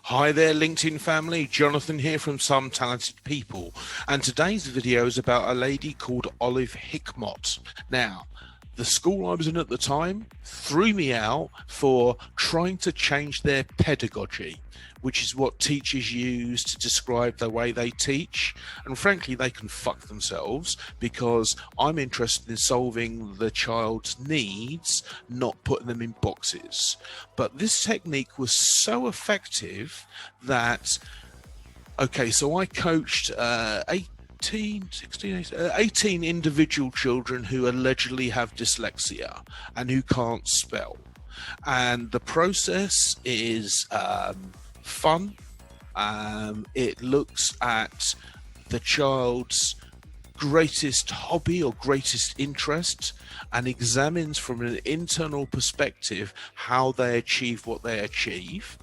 Hi there, LinkedIn family. Jonathan here from Some Talented People. And today's video is about a lady called Olive Hickmott. Now, the school I was in at the time threw me out for trying to change their pedagogy, which is what teachers use to describe the way they teach. And frankly, they can fuck themselves, because I'm interested in solving the child's needs, not putting them in boxes. But this technique was so effective that, okay, so I coached 18 individual children who allegedly have dyslexia and who can't spell. And the process is fun. It looks at the child's greatest hobby or greatest interest and examines from an internal perspective how they achieve what they achieve.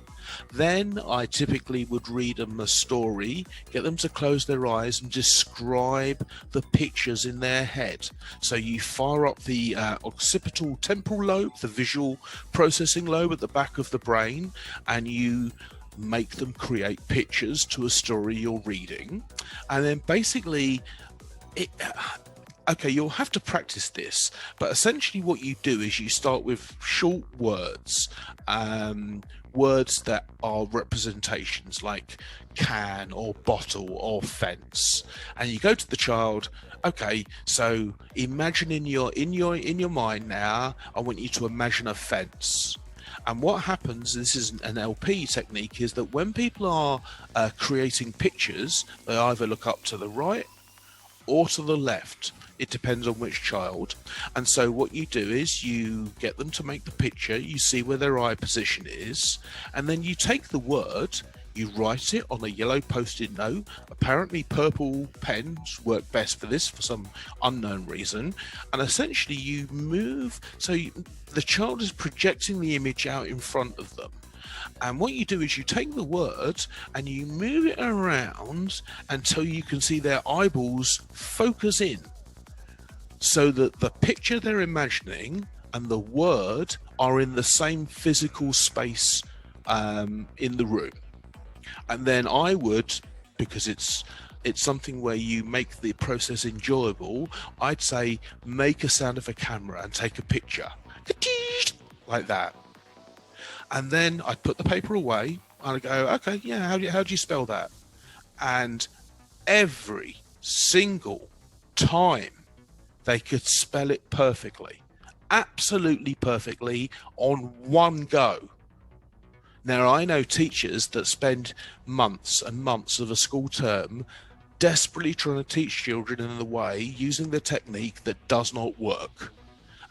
Then I typically would read them a story, get them to close their eyes and describe the pictures in their head. So you fire up the occipital temporal lobe, the visual processing lobe at the back of the brain, and you make them create pictures to a story you're reading. And then basically okay, you'll have to practice this, but essentially what you do is you start with short words, words that are representations like can or bottle or fence, and you go to the child. Okay, so imagine in your mind now, I want you to imagine a fence. And what happens, this is an LP technique, is that when people are creating pictures, they either look up to the right or to the left. It depends on which child. And so what you do is you get them to make the picture, you see where their eye position is, and then you take the word, you write it on a yellow post-it note. Apparently purple pens work best for this for some unknown reason. And essentially you move, so the child is projecting the image out in front of them. And what you do is you take the word and you move it around until you can see their eyeballs focus in, so that the picture they're imagining and the word are in the same physical space in the room. And then I would, because it's something where you make the process enjoyable, I'd say make a sound of a camera and take a picture like that. And then I'd put the paper away and I'd go, okay, yeah, how do you spell that? And every single time they could spell it perfectly, absolutely perfectly, on one go. Now, I know teachers that spend months and months of a school term desperately trying to teach children in a way using the technique that does not work.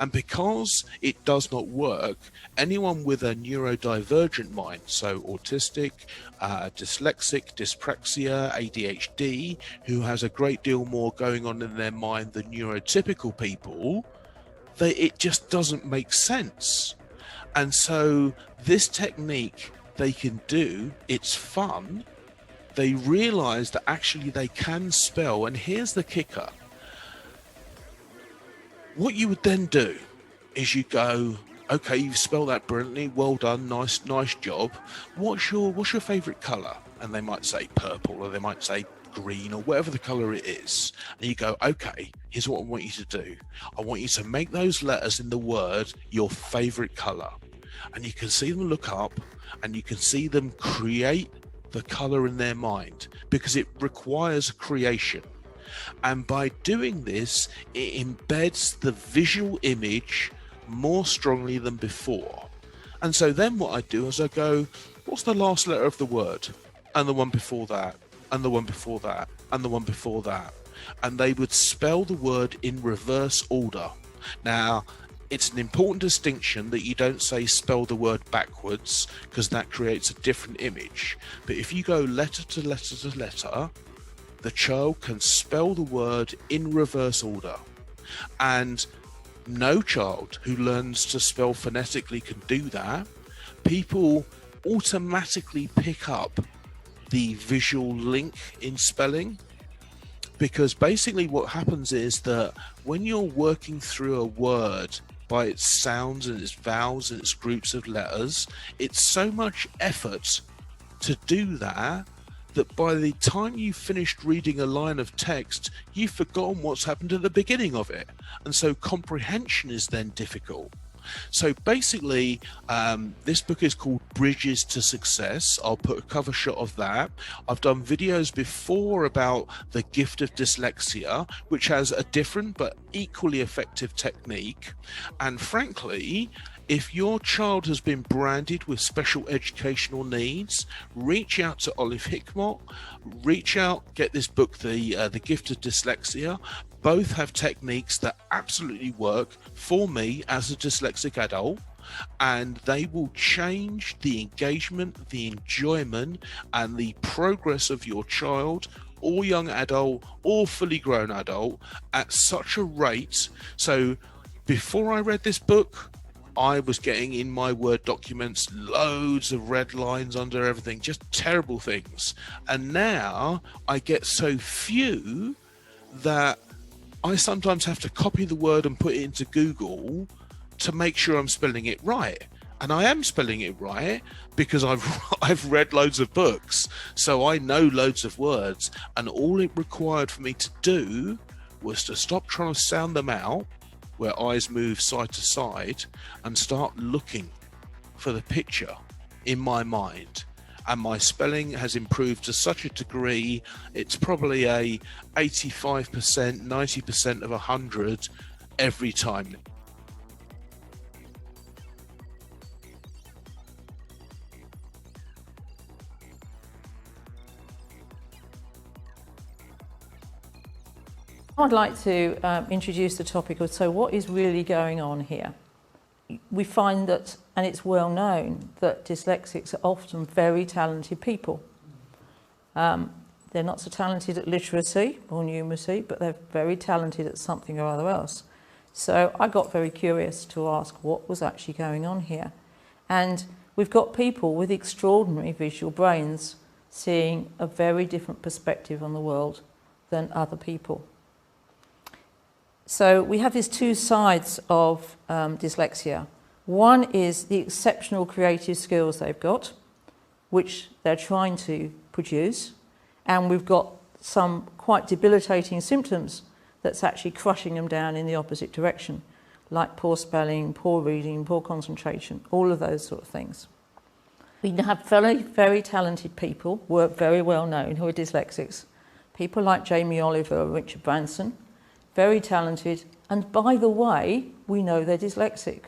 And because it does not work, anyone with a neurodivergent mind, so autistic, dyslexic, dyspraxia, ADHD, who has a great deal more going on in their mind than neurotypical people, it just doesn't make sense. And so this technique they can do, it's fun. They realize that actually they can spell. And here's the kicker. What you would then do is you go, okay, you've spelled that brilliantly, well done, nice job. What's your favorite color? And they might say purple, or they might say green, or whatever the color it is. And you go, okay, here's what I want you to do. I want you to make those letters in the word your favorite color. And you can see them look up and you can see them create the color in their mind, because it requires creation. And by doing this, it embeds the visual image more strongly than before. And so then what I do is I go, what's the last letter of the word? And the one before that, and the one before that, and the one before that. And they would spell the word in reverse order. Now, it's an important distinction that you don't say spell the word backwards, because that creates a different image. But if you go letter to letter to letter, the child can spell the word in reverse order. And no child who learns to spell phonetically can do that. People automatically pick up the visual link in spelling, because basically what happens is that when you're working through a word by its sounds and its vowels and its groups of letters, it's so much effort to do that, that by the time you've finished reading a line of text, you've forgotten what's happened at the beginning of it. And so comprehension is then difficult. So basically, this book is called Bridges to Success. I'll put a cover shot of that. I've done videos before about the gift of dyslexia, which has a different but equally effective technique. And frankly, if your child has been branded with special educational needs, reach out to Olive Hickmott, reach out, get this book, The Gift of Dyslexia. Both have techniques that absolutely work for me as a dyslexic adult, and they will change the engagement, the enjoyment, and the progress of your child or young adult or fully grown adult at such a rate. So before I read this book, I was getting in my Word documents loads of red lines under everything, just terrible things. And now I get so few that I sometimes have to copy the word and put it into Google to make sure I'm spelling it right. And I am spelling it right because I've read loads of books, so I know loads of words. And all it required for me to do was to stop trying to sound them out, where eyes move side to side, and start looking for the picture in my mind. And my spelling has improved to such a degree, it's probably a 85%, 90% of 100 every time. I'd like to introduce the topic of, so what is really going on here? We find that, and it's well known, that dyslexics are often very talented people. They're not so talented at literacy or numeracy, but they're very talented at something or other else. So I got very curious to ask what was actually going on here. And we've got people with extraordinary visual brains seeing a very different perspective on the world than other people. So we have these two sides of dyslexia. One is the exceptional creative skills they've got, which they're trying to produce, and we've got some quite debilitating symptoms that's actually crushing them down in the opposite direction, like poor spelling, poor reading, poor concentration, all of those sort of things. We have very, very talented people who are very well known who are dyslexics. People like Jamie Oliver and Richard Branson, very talented, and by the way, we know they're dyslexic.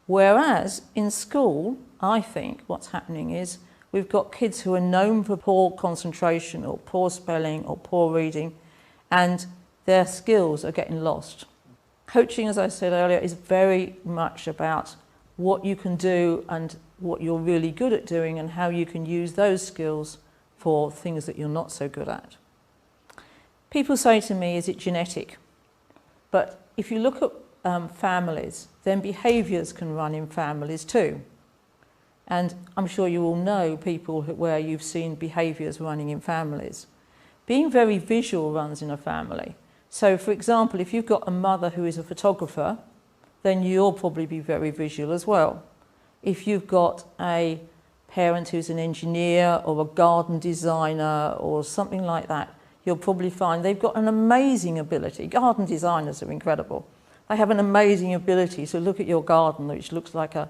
Whereas in school, I think what's happening is we've got kids who are known for poor concentration or poor spelling or poor reading, and their skills are getting lost. Coaching, as I said earlier, is very much about what you can do and what you're really good at doing and how you can use those skills for things that you're not so good at. People say to me, is it genetic? But if you look at families, then behaviours can run in families too. And I'm sure you all know people where you've seen behaviours running in families. Being very visual runs in a family. So for example, if you've got a mother who is a photographer, then you'll probably be very visual as well. If you've got a parent who's an engineer or a garden designer or something like that, you'll probably find they've got an amazing ability. Garden designers are incredible. They have an amazing ability to look at your garden, which looks like a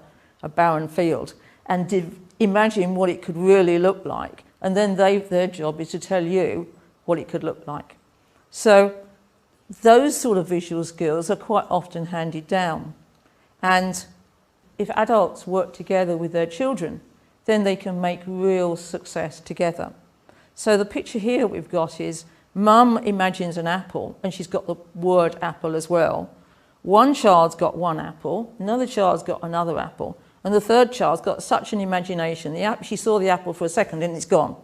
barren field, and imagine what it could really look like. And then their job is to tell you what it could look like. So those sort of visual skills are quite often handed down. And if adults work together with their children, then they can make real success together. So the picture here we've got is mum imagines an apple, and she's got the word apple as well. One child's got one apple, another child's got another apple, and the third child's got such an imagination. She saw the apple for a second and it's gone.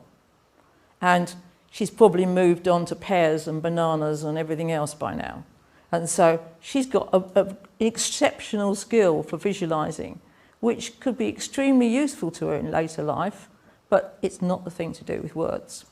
And she's probably moved on to pears and bananas and everything else by now. And so she's got an exceptional skill for visualising, which could be extremely useful to her in later life, but it's not the thing to do with words.